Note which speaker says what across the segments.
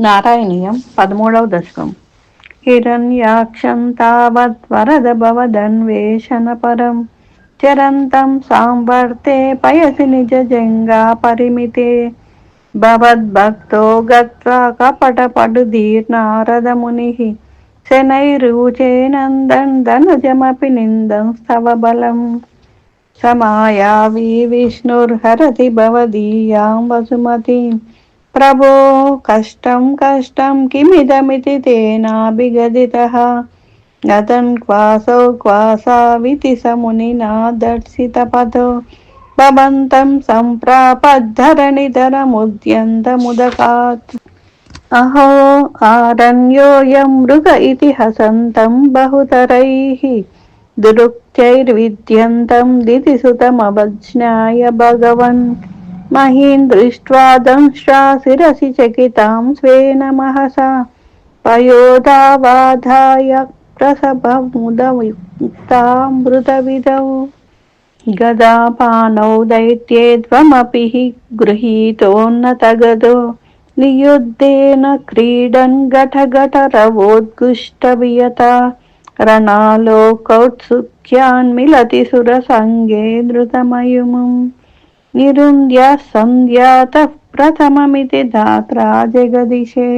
Speaker 1: నారాయణీయం 13వ దశకం. హిరణ్యాక్షం తావత్ వరద భవదన్వేషణపరం చరంతం సాంవర్తే పయసి నిజ జంగా పరిమితే భవద్భక్తో గత్వా కపటపడుధీర్నారద మునిః శనైరూచే నందన్ ధనుజమపి నిందం స్తవ బలం సమాయావి విష్ణుర్హరతి భవదీయాం వసుమతిం ప్రభో కష్టం కష్టం కిమిదమితి తేనాభిగదితః గతన్ క్వాసౌ క్వాసావితి సమునినా దర్శితపదో భవంతం సంప్రాపద్ధరణిధరముద్యంతముదకాత్ అహో ఆరణ్యోయం మృగ ఇతి హసంతం బహుతరైః దురుక్తైర్విద్యంతం దితిసుతమవజ్ఞాయ భగవన్ మహీం దృష్ట్వా దంష్ట్రా శిరసి చకితాం స్వేన మహసా పయోధావాధాయ ప్రసభముదయుక్తామృతవిదౌ గదాపానౌ దైత్యే త్వమపి గృహీతోన్నతగదో నియుద్ధేన క్రీడన్ ఘటఘటరవోద్గుష్టవియత రణాలోకౌత్సుక్యాన్మిలతి సురసంగే ధృతమయుముం నిరుంధ్య సంధ్యాతః ప్రథమమితి ధాత్రా జగదిశే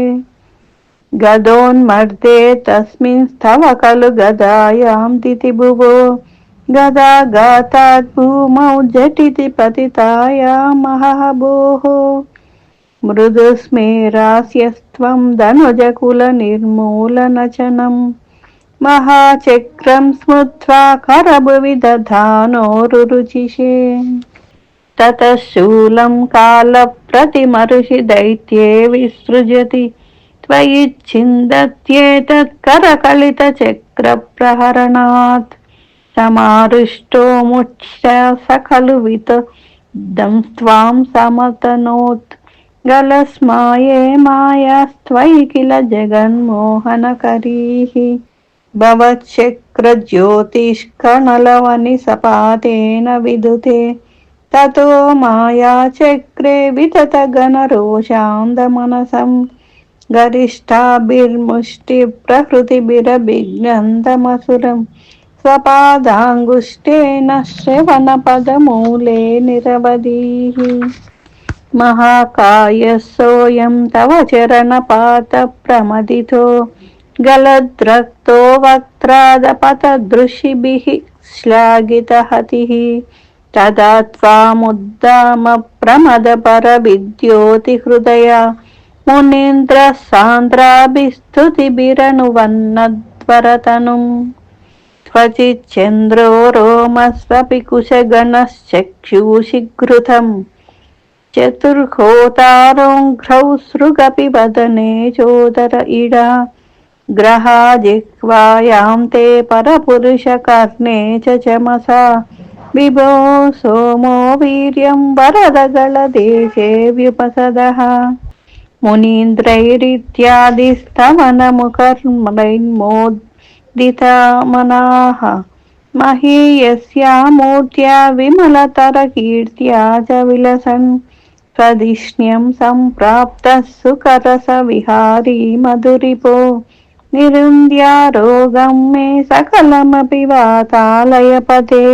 Speaker 1: గదోన్మర్దే తస్మిన్ స్తవ ఖలు గదాయాం తితిభువో గదాఘాతాద్ భూమౌ జటితి పతితాయా మహభోః మృదుస్మేరాస్యస్త్వం ధనుజకుల నిర్మూలనచనం మహాచక్రం స్మృత్వా కరభువి దధానోరురుచిషే తతః శూలం కాలప్రతిమర్షి దైత్యే విసృజతి త్వయిచ్ఛిందత్యేతత్ కరకలితచక్రప్రహరణాత్ సమారుష్టో ముచ్ఛ సఖలు వితదంస్త్వాం సమతనోత్ గలస్మాయే మాయాస్త్వయి కిల జగన్మోహనకరీః భవచ్చక్రజ్యోతిష్కణలవనిసపాతేన విదుతే తతో మాయాచక్రే వితతగణరోషాందమనసం గరిష్టాభిర్ముష్టి ప్రహృతిభిరభిఘ్నంతమసురం స్వపాదాంగుష్టేన శ్రవణపదమూలే నిరవధీః మహాకాయ సోయం తవ చరణపాత ప్రమదితో గలద్రక్తో వక్త్రాదపతదృషిభిః శ్లాఘితహతిః తదా త్వాముద్దామ ప్రమదపర విద్యోతి హృదయా మునీంద్ర సాంద్రాభిస్తుతిభిరనువన్నద్వరతనుం క్వచిచ్చంద్రో రోమస్వపి కుశగణశ్చక్షూషి ఘృతం చతుర్హోతారోంఘ్రౌ సృగపి వదనే చోదర ఇడా గ్రహా జిహ్వాయాం తే పరపురుష కర్ణే చ చమసా విభో సోమో వీర్యం వరదగళ దేశే వ్యుపసదః మునీంద్రైరిత్యాదిస్తవనముకర్మైర్మోదితమనాః మహీయస్యా మూర్త్యా విమలతర కీర్త్యా చ విలసన్ స్వదిష్ణ్యం సంప్రాప్తః సుకరస విహారీ మధురిపో నిరుంధ్యారోగం మే సకలమపి వాతాలయపతే.